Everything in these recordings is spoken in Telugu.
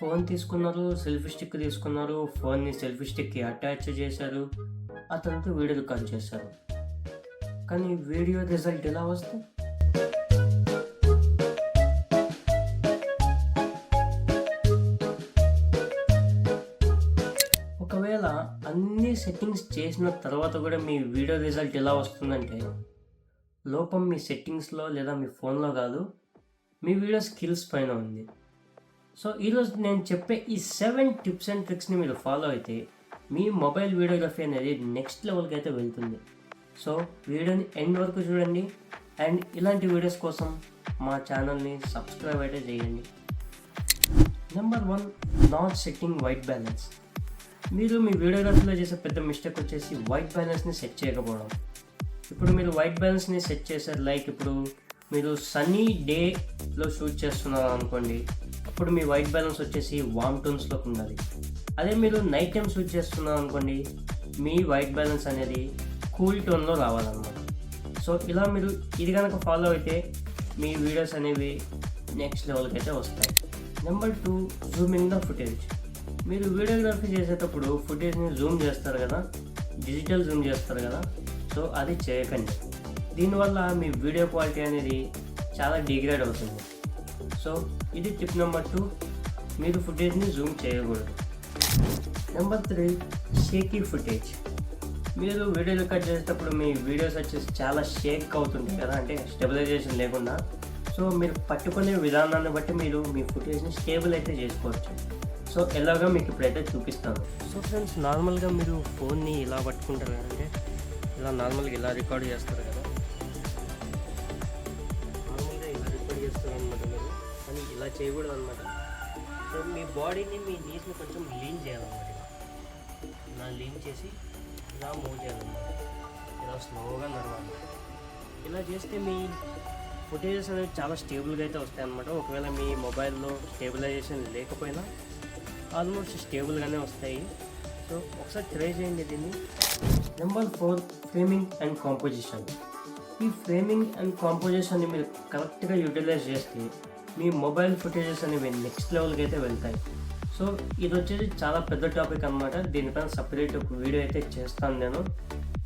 ఫోన్ తీసుకున్నారు, సెల్ఫీ స్టిక్ తీసుకున్నారు, ఫోన్‌ని సెల్ఫీ స్టిక్‌కి అటాచ్ చేశారు. ఆ తర్వాత వీడియో రికార్డ్ చేశారు. కానీ వీడియో రిజల్ట్ ఎలా వస్తాయి? ఒకవేళ అన్ని సెట్టింగ్స్ చేసిన తర్వాత కూడా మీ వీడియో రిజల్ట్ ఎలా వస్తుందంటే, లోపం మీ సెట్టింగ్స్‌లో లేదా మీ ఫోన్‌లో కాదు, మీ వీడియో స్కిల్స్ పైన ఉంది. సో, ఈరోజు నేను చెప్పే ఈ 7 టిప్స్ అండ్ ట్రిక్స్‌ని మీరు ఫాలో అయితే, మీ మొబైల్ వీడియోగ్రఫీ అనేది నెక్స్ట్ లెవెల్‌కి అయితే వెళ్తుంది. సో, వీడియోని ఎండ్ వరకు చూడండి అండ్ ఇలాంటి వీడియోస్ కోసం మా ఛానల్‌ని సబ్స్క్రైబ్ అయితే చేయండి. Number 1, not setting white balance. మీరు మీ వీడియోగ్రఫీలో చేసే పెద్ద మిస్టేక్ వచ్చేసి వైట్ బ్యాలెన్స్ని సెట్ చేయకపోవడం. ఇప్పుడు మీరు వైట్ బ్యాలెన్స్ని సెట్ చేశారు, లైక్ ఇప్పుడు మీరు సన్నీ డేలో షూట్ చేస్తున్నారు అనుకోండి, అప్పుడు మీ వైట్ బ్యాలెన్స్ వచ్చేసి వార్మ్ టోన్స్లోకి ఉండాలి. అదే మీరు నైట్ టైం షూట్ చేస్తున్నారు అనుకోండి, మీ వైట్ బ్యాలెన్స్ అనేది కూల్ టోన్లో రావాలన్నమాట. సో ఇలా మీరు ఇది కనుక ఫాలో అయితే మీ వీడియోస్ అనేవి నెక్స్ట్ లెవెల్కి అయితే వస్తాయి. Number 2, zooming the footage. మీరు వీడియోగ్రఫీ చేసేటప్పుడు ఫుటేజ్ని జూమ్ చేస్తారు కదా, డిజిటల్ జూమ్ చేస్తారు కదా, సో అది చేయకండి. దీనివల్ల మీ వీడియో క్వాలిటీ అనేది చాలా డిగ్రేడ్ అవుతుంది. సో ఇది టిప్ నెంబర్ 2, మీరు ఫుటేజ్ని జూమ్ చేయకూడదు. Number 3, shaky footage. మీరు వీడియో రికార్డ్ చేసేటప్పుడు మీ వీడియోస్ వచ్చేసి చాలా షేక్ అవుతుంటాయి కదా, అంటే స్టెబిలైజేషన్ లేకుండా. సో మీరు పట్టుకునే విధానాన్ని బట్టి మీరు మీ ఫుటేజ్ని స్టేబుల్ అయితే చేసుకోవచ్చు. సో ఎలాగో మీకు ఇప్పుడైతే చూపిస్తాను. సో ఫ్రెండ్స్, నార్మల్గా మీరు ఫోన్ని ఇలా పట్టుకుంటారు కదంటే, ఇలా నార్మల్గా ఇలా రికార్డ్ చేస్తారు కదా, నార్మల్గా ఇలా రికార్డ్ చేస్తారు అనమాట మీరు, కానీ ఇలా చేయకూడదు అనమాట. సో మీ బాడీని, మీ నీస్ని కొంచెం లీన్ చేయాలన్నమాట. ఇలా లీన్ చేసి ఇలా మూవ్ చేయాలన్నమాట, ఇలా స్లోగా నడవాలి. ఇలా చేస్తే మీ ఫుటేజెస్ అనేవి చాలా స్టేబుల్గా అయితే వస్తాయి అన్నమాట. ఒకవేళ మీ మొబైల్లో స్టేబిలైజేషన్ లేకపోయినా ఆల్మోస్ట్ స్టేబుల్గానే వస్తాయి. సో ఒకసారి ట్రై చేయండి దీన్ని. Number 4, framing and composition. ఈ ఫ్రేమింగ్ అండ్ కాంపోజిషన్ని మీరు కరెక్ట్గా యూటిలైజ్ చేస్తే మీ మొబైల్ ఫుటేజెస్ అనేవి నెక్స్ట్ లెవెల్కి అయితే వెళ్తాయి. సో ఇది వచ్చేసి చాలా పెద్ద టాపిక్ అనమాట. దీనిపైన సపరేట్ ఒక వీడియో అయితే చేస్తాను నేను.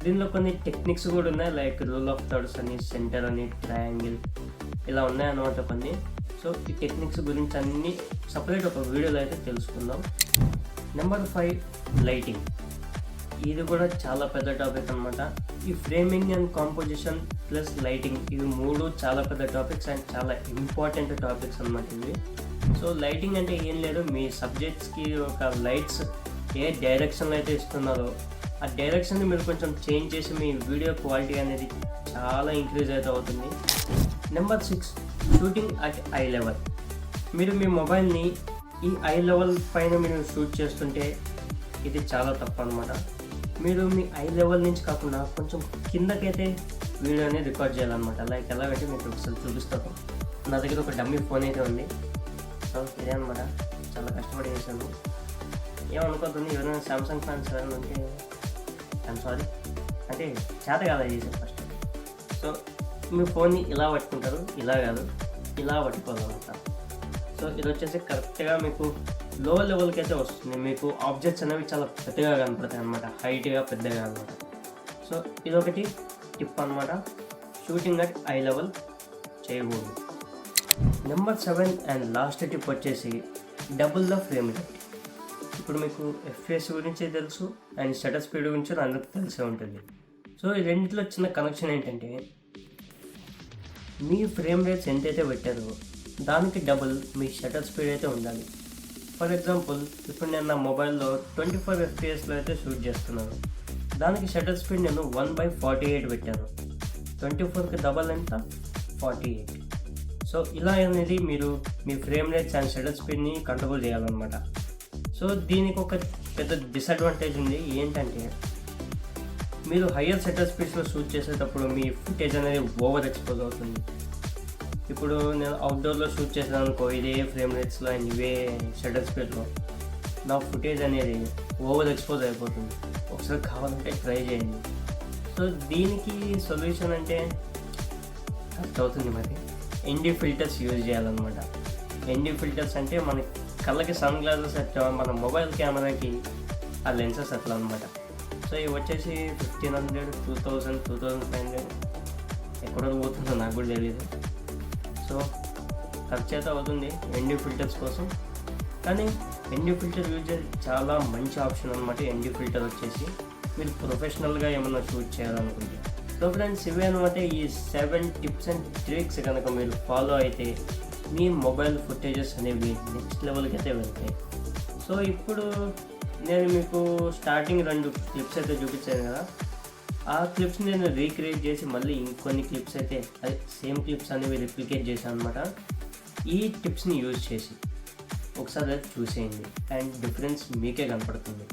దీనిలో కొన్ని టెక్నిక్స్ కూడా ఉన్నాయి, లైక్ రూల్ ఆఫ్ థర్డ్స్ అని, సెంటర్ అని, ట్రయాంగిల్, ఇలా ఉన్నాయన్నమాట కొన్ని. సో ఈ టెక్నిక్స్ గురించి అన్ని సపరేట్ ఒక వీడియోలో అయితే తెలుసుకుందాం. Number 5, lighting. ఇది కూడా చాలా పెద్ద టాపిక్ అనమాట. ఈ framing and composition plus lighting, ఇవి 3 చాలా పెద్ద టాపిక్స్ అండ్ చాలా ఇంపార్టెంట్ టాపిక్స్ అనమాట ఇవి. సో లైటింగ్ అంటే ఏం లేదు, మీ సబ్జెక్ట్స్కి ఒక లైట్స్ ఏ డైరెక్షన్లో అయితే ఇస్తున్నారో ఆ డైరెక్షన్ని మీరు కొంచెం చేంజ్ చేసి మీ వీడియో క్వాలిటీ అనేది చాలా ఇంక్రీజ్ అయితే అవుతుంది. Number 6, shooting at I level. మీరు మీ మొబైల్ని ఈ ఐ లెవెల్ పైన మీరు షూట్ చేస్తుంటే ఇది చాలా తప్పు అనమాట. మీరు మీ ఐ లెవెల్ నుంచి కాకుండా కొంచెం కిందకైతే వీడియోని రికార్డ్ చేయాలన్నమాట. లైక్ ఎలాగంటే మీకు ఒకసారి చూపిస్తాను. నా దగ్గర ఒక డమ్మీ ఫోన్ అయితే ఉంది. సో ఇదే అనమాట, చాలా కష్టపడి చేశాను. ఏమనుకోతుంది, ఎవరైనా సామ్సంగ్ ఫ్యాన్స్ ఎవరైనా ఉంటే ఐఎమ్ సారీ, అంటే చేత కాదా చేశాను ఫస్ట్. సో మీ ఫోన్ని ఇలా పట్టుకుంటారు, ఇలా కాదు, ఇలా పట్టుకోవాలన్నమాట. సో ఇది వచ్చేసి కరెక్ట్గా మీకు లో లెవెల్కి అయితే వస్తుంది. మీకు ఆబ్జెక్ట్స్ అనేవి చాలా పెద్దగా కనపడతాయి అనమాట, హైట్గా పెద్దగా అనమాట. సో ఇదొకటి టిప్ అనమాట, షూటింగ్ అట్ ఐ లెవెల్ చేయకూడదు. నెంబర్ 7 అండ్ లాస్ట్ టిప్ వచ్చేసి డబుల్ ద ఫ్రేమ్ రేట్. ఇప్పుడు మీకు FPS గురించి తెలుసు అండ్ షటర్ స్పీడ్ గురించి అందరికీ తెలిసే ఉంటుంది. సో ఈ రెండింటిలో చిన్న కనెక్షన్ ఏంటంటే, మీ ఫ్రేమ్ రేట్స్ ఎంతైతే పెట్టారో దానికి డబుల్ మీ షటర్ స్పీడ్ అయితే ఉండాలి. ఫర్ ఎగ్జాంపుల్, ఇప్పుడు నేను నా మొబైల్లో 24 FPSలో అయితే షూట్ చేస్తున్నాను. దానికి షటర్ స్పీడ్ నేను 1/48 పెట్టాను. 24కి డబల్ ఎంత, 48. సో ఇలా అనేది మీరు మీ ఫ్రేమ్ రేట్స్ అండ్ షటర్ స్పీడ్ని కంట్రోల్ చేయాలన్నమాట. సో దీనికి ఒక పెద్ద డిసడ్వాంటేజ్ ఉంది, ఏంటంటే మీరు హయ్యర్ షటర్ స్పీడ్స్లో షూట్ చేసేటప్పుడు మీ ఫుటేజ్ అనేది ఓవర్ ఎక్స్పోజ్ అవుతుంది. ఇప్పుడు నేను అవుట్డోర్లో షూట్ చేసాను అనుకో, ఇదే ఫ్రేమ్ రేట్స్లో అండ్ ఇవే షటర్ స్పీడ్లో, నా ఫుటేజ్ అనేది ఓవర్ ఎక్స్పోజ్ అయిపోతుంది. ఒకసారి కావాలంటే ట్రై చేయండి. సో దీనికి సొల్యూషన్ అంటే కరెక్ట్ అవుతుంది మరి, ND ఫిల్టర్స్ యూజ్ చేయాలన్నమాట. ND ఫిల్టర్స్ అంటే మనకి కళ్ళకి సన్ గ్లాసెస్ ఎట్లా మన మొబైల్ కెమెరాకి ఆ లెన్సెస్ అట్లా అనమాట. సో ఇవి వచ్చేసి 1500, 2000, 2500 ఎక్కడ పోతుందో నాకు కూడా తెలియదు. సో ఖర్చు అయితే అవుతుంది ఎన్డీ ఫిల్టర్స్ కోసం, కానీ ఎన్డీ ఫిల్టర్ యూజ్ చేసి చాలా మంచి ఆప్షన్ అనమాట. ఎన్డీ ఫిల్టర్ వచ్చేసి మీరు ప్రొఫెషనల్గా ఏమన్నా షూట్ చేయాలనుకుంటే. సో ఫ్రెండ్స్, ఇవే అనమాట ఈ 7 టిప్స్ అండ్ ట్రిక్స్. కనుక మీరు ఫాలో అయితే మీ మొబైల్ ఫుటేజెస్ అనేవి నెక్స్ట్ లెవెల్కి అయితే వెళ్తాయి. సో ఇప్పుడు నేను మీకు స్టార్టింగ్ 2 క్లిప్స్ అయితే చూపించాను కదా, ఆ క్లిప్స్ నేను రీక్రియేట్ చేసి మళ్ళీ ఇంకొన్ని క్లిప్స్ అయితే అదే సేమ్ క్లిప్స్ అనేవి రిప్లికేట్ చేశాను అనమాట. ఈ టిప్స్ని యూజ్ చేసి ఒకసారి చూసేయండి అండ్ డిఫరెన్స్ మీకే కనపడుతుంది.